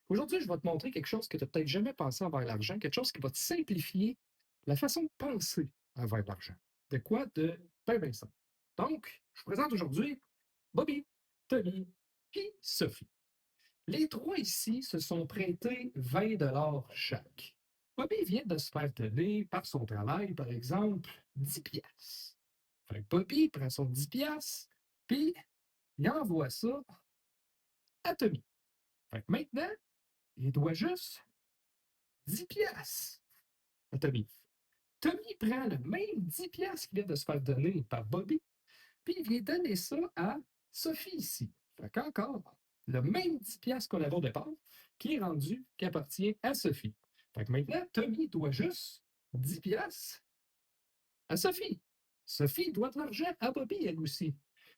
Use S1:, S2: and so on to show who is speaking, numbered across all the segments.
S1: Aujourd'hui, je vais te montrer quelque chose que tu n'as peut-être jamais pensé envers l'argent, quelque chose qui va te simplifier la façon de penser envers l'argent. De quoi? De bien simple. Donc, je vous présente aujourd'hui Bobby, Tommy et Sophie. Les trois ici se sont prêtés 20 chaque. Bobby vient de se faire donner par son travail, par exemple, 10 piastres. Fait que Bobby prend son 10 piastres, puis il envoie ça à Tommy. Fait que maintenant, il doit juste 10 piastres à Tommy. Tommy prend le même 10 piastres qu'il vient de se faire donner par Bobby, puis il vient donner ça à Sophie ici. Fait qu'encore, le même 10 piastres qu'on avait au départ, qui est rendu, qui appartient à Sophie. Fait que maintenant, Tommy doit juste 10 piastres à Sophie. Sophie doit de l'argent à Bobby, elle aussi.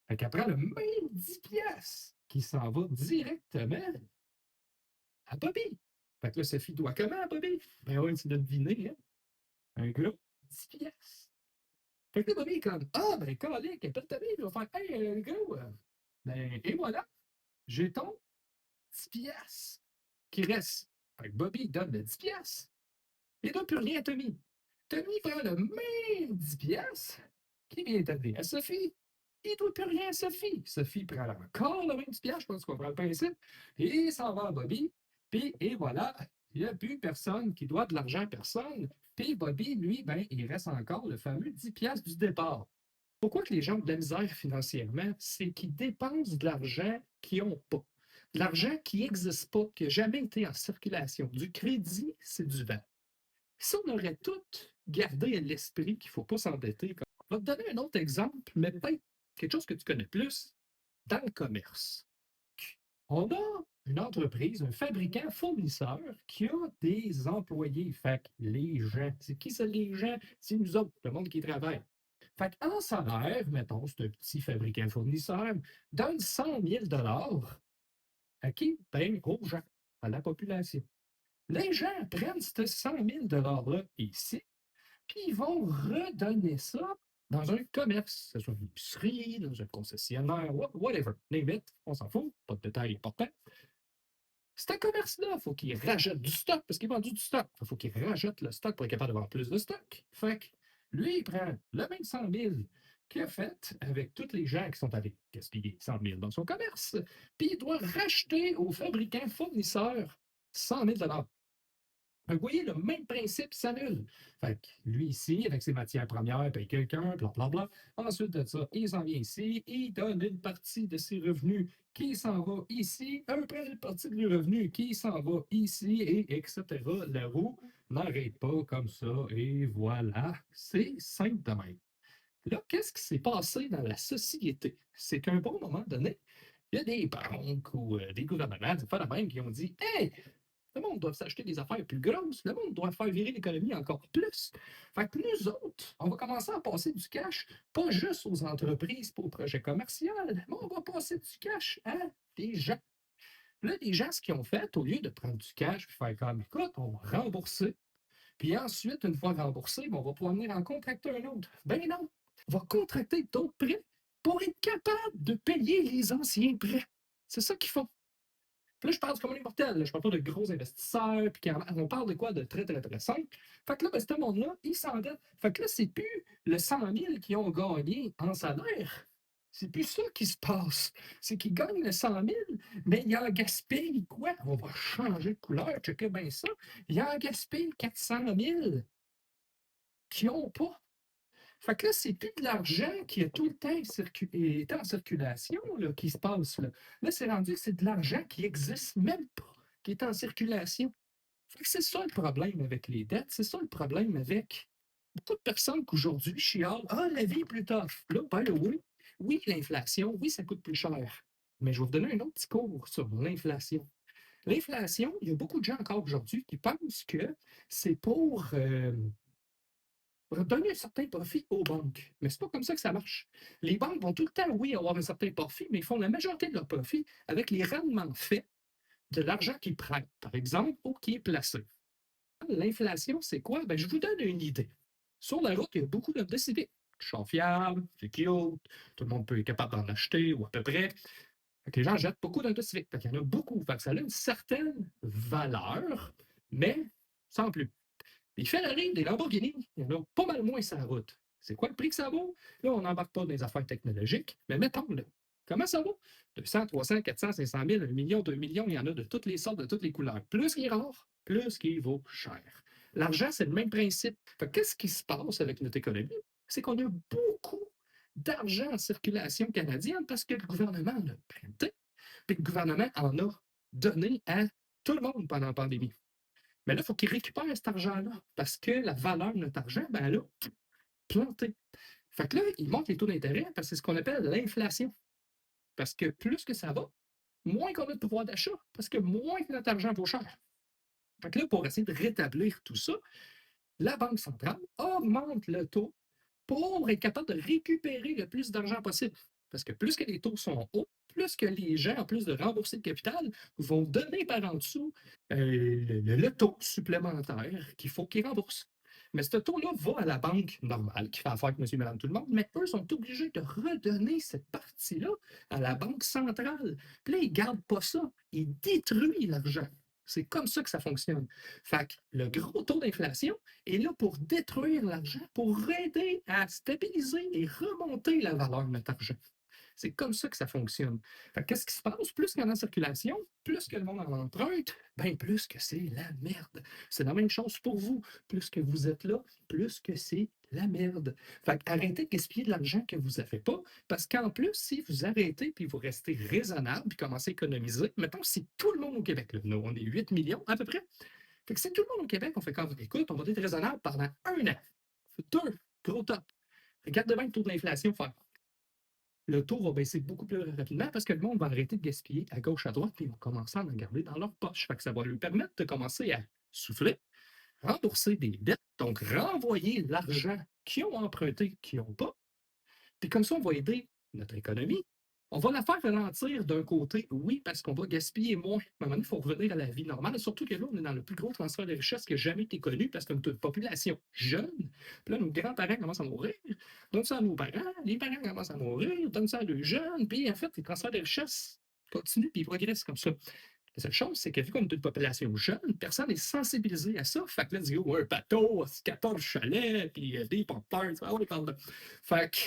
S1: Fait qu'elle prend le même 10 piastres qui s'en va directement à Bobby. Fait que là, Sophie doit comment à Bobby? Ben oui, tu l'as deviné, hein? Un gros 10 piastres. Fait que là, Bobby est comme ah, ben, calique, appelle ta vie, il va faire hey, gros, ben, et voilà, j'ai ton 10 piastres qui reste. Fait que Bobby donne le 10 piastres. Il ne donne plus rien à Tommy. Tommy prend le même 10 piastres qui vient donner à Sophie. Il ne doit plus rien à Sophie. Sophie prend encore le même 10 piastres, je pense qu'on prend le principe, et s'en va à Bobby. Puis, et voilà, il n'y a plus personne qui doit de l'argent à personne. Puis Bobby, lui, ben, il reste encore le fameux 10 piastres du départ. Pourquoi que les gens ont de la misère financièrement? C'est qu'ils dépensent de l'argent qu'ils n'ont pas. De l'argent qui n'existe pas, qui n'a jamais été en circulation. Du crédit, c'est du vent. Si on aurait tout gardé à l'esprit qu'il ne faut pas s'endetter, je vais te donner un autre exemple, mais peut-être quelque chose que tu connais plus, dans le commerce. On a une entreprise, un fabricant fournisseur qui a des employés. Fait que les gens, c'est qui ça les gens? C'est nous autres, le monde qui travaille. Fait qu'en salaire, mettons, c'est un petit fabricant fournisseur, donne 100 000 à qui? Ben, aux gens, à la population. Les gens prennent ces 100 000 là ici, puis ils vont redonner ça dans un commerce, que ce soit une épicerie, dans un concessionnaire, whatever, name it, on s'en fout, pas de détails importants. C'est un commerce-là, il faut qu'il rachète du stock parce qu'il vend du stock. Il faut qu'il rachète le stock pour être capable d'avoir plus de stock. Fait que lui, il prend le même 100 000 qu'il a fait avec tous les gens qui sont allés gaspiller 100 000 dans son commerce, puis il doit racheter au fabricant fournisseur 100 000. Vous voyez, le même principe s'annule. Fait que lui ici, avec ses matières premières, paye quelqu'un, blablabla. Ensuite de ça, il s'en vient ici, il donne une partie de ses revenus qui s'en va ici, après une partie du revenu qui s'en va ici, et etc. La roue n'arrête pas comme ça, et voilà, c'est simple de même. Là, qu'est-ce qui s'est passé dans la société? C'est qu'à un bon moment donné, il y a des banques ou des gouvernements, des fois la même, qui ont dit hey, le monde doit s'acheter des affaires plus grosses. Le monde doit faire virer l'économie encore plus. Fait que nous autres, on va commencer à passer du cash, pas juste aux entreprises pour projets commerciaux, mais on va passer du cash à des gens. Là, les gens, ce qu'ils ont fait, au lieu de prendre du cash et faire comme, écoute, on va rembourser. Puis ensuite, une fois remboursé, on va pouvoir venir en contracter un autre. Ben non, on va contracter d'autres prêts pour être capable de payer les anciens prêts. C'est ça qu'ils font. Puis là, je parle du commun mortel, là. Je parle pas de gros investisseurs, puis on parle de quoi? De très, très, très simple. Fait que là, ben, ce monde-là, ils s'endettent. Fait que là, c'est plus le 100 000 qu'ils ont gagné en salaire. C'est plus ça qui se passe. C'est qu'ils gagnent le 100 000, mais ils en gaspillent quoi? On va changer de couleur, checker bien ça. Ils en gaspillent 400 000 qu'ils n'ont pas. Fait que là, c'est plus de l'argent qui a tout le temps est en circulation là, qui se passe. Là, c'est rendu que c'est de l'argent qui n'existe même pas, qui est en circulation. Fait que c'est ça le problème avec les dettes, c'est ça le problème avec beaucoup de personnes qu'aujourd'hui chialent ah, la vie est plus tough. Là, by the way, oui, l'inflation, oui, ça coûte plus cher. Mais je vais vous donner un autre petit cours sur l'inflation. L'inflation, il y a beaucoup de gens encore aujourd'hui qui pensent que c'est pour donner un certain profit aux banques. Mais c'est pas comme ça que ça marche. Les banques vont tout le temps, oui, avoir un certain profit, mais ils font la majorité de leur profit avec les rendements faits de l'argent qu'ils prêtent, par exemple, ou qui est placé. L'inflation, c'est quoi? Ben, je vous donne une idée. Sur la route, il y a beaucoup de civiques. Ils sont fiables, c'est cute, tout le monde peut être capable d'en acheter, ou à peu près. Fait que les gens jettent beaucoup d'Honda Civic. Fait qu'il y en a beaucoup. Fait que ça a une certaine valeur, mais sans plus. Les Ferrari, les Lamborghini, il y en a pas mal moins sur la route. C'est quoi le prix que ça vaut? Là, on n'embarque pas dans les affaires technologiques, mais mettons, là, comment ça vaut? 200, 300, 400, 500 000, 1 million, 2 millions, il y en a de toutes les sortes, de toutes les couleurs. Plus il est rare, plus il vaut cher. L'argent, c'est le même principe. Qu'est-ce qui se passe avec notre économie? C'est qu'on a beaucoup d'argent en circulation canadienne parce que le gouvernement en a prêté, puis le gouvernement en a donné à tout le monde pendant la pandémie. Mais là, il faut qu'il récupère cet argent-là parce que la valeur de notre argent, ben, elle a planté. Fait que là, il monte les taux d'intérêt parce que c'est ce qu'on appelle l'inflation. Parce que plus que ça va, moins qu'on a de pouvoir d'achat, parce que moins que notre argent vaut cher. Fait que là, pour essayer de rétablir tout ça, la Banque centrale augmente le taux pour être capable de récupérer le plus d'argent possible. Parce que plus que les taux sont hauts, plus que les gens, en plus de rembourser le capital, vont donner par en dessous le taux supplémentaire qu'il faut qu'ils remboursent. Mais ce taux-là va à la banque normale qui fait affaire avec monsieur et madame tout le monde, mais eux sont obligés de redonner cette partie-là à la banque centrale. Puis là, ils ne gardent pas ça. Ils détruisent l'argent. C'est comme ça que ça fonctionne. Fait que le gros taux d'inflation est là pour détruire l'argent, pour aider à stabiliser et remonter la valeur de notre argent. C'est comme ça que ça fonctionne. Qu'est-ce qui se passe? Plus qu'il y en a en circulation, plus que le monde en emprunte, bien plus que c'est la merde. C'est la même chose pour vous. Plus que vous êtes là, plus que c'est la merde. Arrêtez de gaspiller de l'argent que vous n'avez pas, parce qu'en plus, si vous arrêtez puis vous restez raisonnable puis commencez à économiser, mettons, si tout le monde au Québec, là, nous, on est 8 millions à peu près, fait que si tout le monde au Québec, on fait comme, écoute, on va être raisonnable pendant 1 an. Deux, gros top. Regarde bien le taux de l'inflation faire. Le taux va baisser beaucoup plus rapidement parce que le monde va arrêter de gaspiller à gauche, à droite, puis ils vont commencer à en garder dans leur poche. Fait que ça va lui permettre de commencer à souffler, rembourser des dettes, donc renvoyer l'argent qu'ils ont emprunté, qu'ils n'ont pas. Puis comme ça, on va aider notre économie. On va la faire ralentir d'un côté, oui, parce qu'on va gaspiller moins. Mais maintenant, il faut revenir à la vie normale. Et surtout que là, on est dans le plus gros transfert de richesse qui a jamais été connu parce qu'on a une population jeune. Puis là, nos grands-parents commencent à mourir. Donne ça à nos parents. Les parents commencent à mourir. Donne ça à leurs jeunes. Puis en fait, les transferts de richesse continuent puis ils progressent comme ça. La seule chose, c'est que vu qu'on est une population jeune, personne n'est sensibilisé à ça. Fait que là, on dit, un bateau, 14 chalets, puis des porteurs. Ah ouais, parle de. Fait que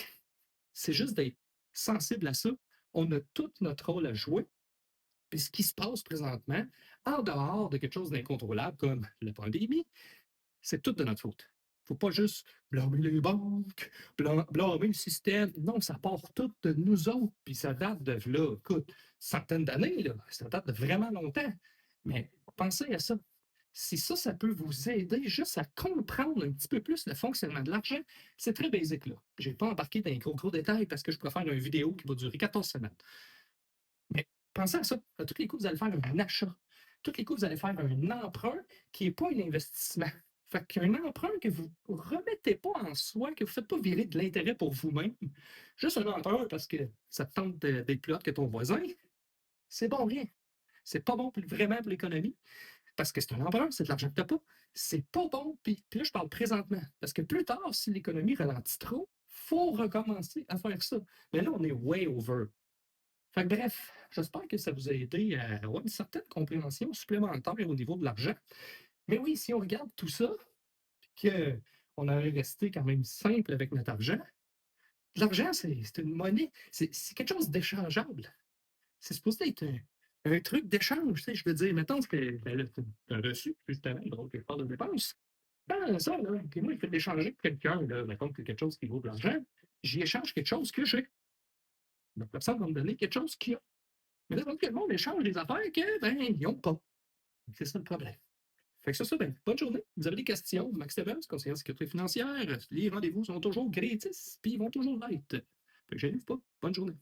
S1: c'est juste d'être sensible à ça. On a tout notre rôle à jouer. Puis ce qui se passe présentement, en dehors de quelque chose d'incontrôlable comme la pandémie, c'est tout de notre faute. Il ne faut pas juste blâmer les banques, blâmer le système. Non, ça part tout de nous autres. Puis ça date de, là, écoute, centaines d'années. Là. Ça date de vraiment longtemps. Mais pensez à ça. Si ça, ça peut vous aider juste à comprendre un petit peu plus le fonctionnement de l'argent, c'est très basique, là. Je n'ai pas embarqué dans les gros détails parce que je pourrais faire une vidéo qui va durer 14 semaines. Mais pensez à ça. À tous les coups, vous allez faire un achat. Tous les coups, vous allez faire un emprunt qui n'est pas un investissement. Fait qu'un emprunt que vous ne remettez pas en soi, que vous ne faites pas virer de l'intérêt pour vous-même, juste un emprunt parce que ça te tente d'être plus haute que ton voisin, c'est bon rien. C'est pas bon vraiment pour l'économie. Parce que c'est un emprunt, c'est de l'argent que tu n'as pas. C'est pas bon. Puis là, je parle présentement. Parce que plus tard, si l'économie ralentit trop, il faut recommencer à faire ça. Mais là, on est way over. Fait que bref, j'espère que ça vous a aidé à avoir une certaine compréhension supplémentaire au niveau de l'argent. Mais oui, si on regarde tout ça, puis qu'on aurait resté quand même simple avec notre argent, l'argent, c'est une monnaie. C'est quelque chose d'échangeable. C'est supposé être un truc d'échange, tu sais, je veux dire, mettons que ben là, tu as reçu, justement, drôle que je parle de dépenses. Ben ça, là, puis moi, il fait d'échanger pour quelqu'un, là, mettons que quelque chose qui vaut de l'argent, j'y échange quelque chose que j'ai. Donc, la personne va me donner quelque chose qu'il a. Mais là, que le monde échange des affaires que, ben, ils n'ont pas. C'est ça le problème. Fait que sur ça, ben, bonne journée. Vous avez des questions, Max Stevens, conseiller en sécurité financière. Les rendez-vous sont toujours gratis, puis ils vont toujours l'être. Fait que gênez-vous pas. Bonne journée.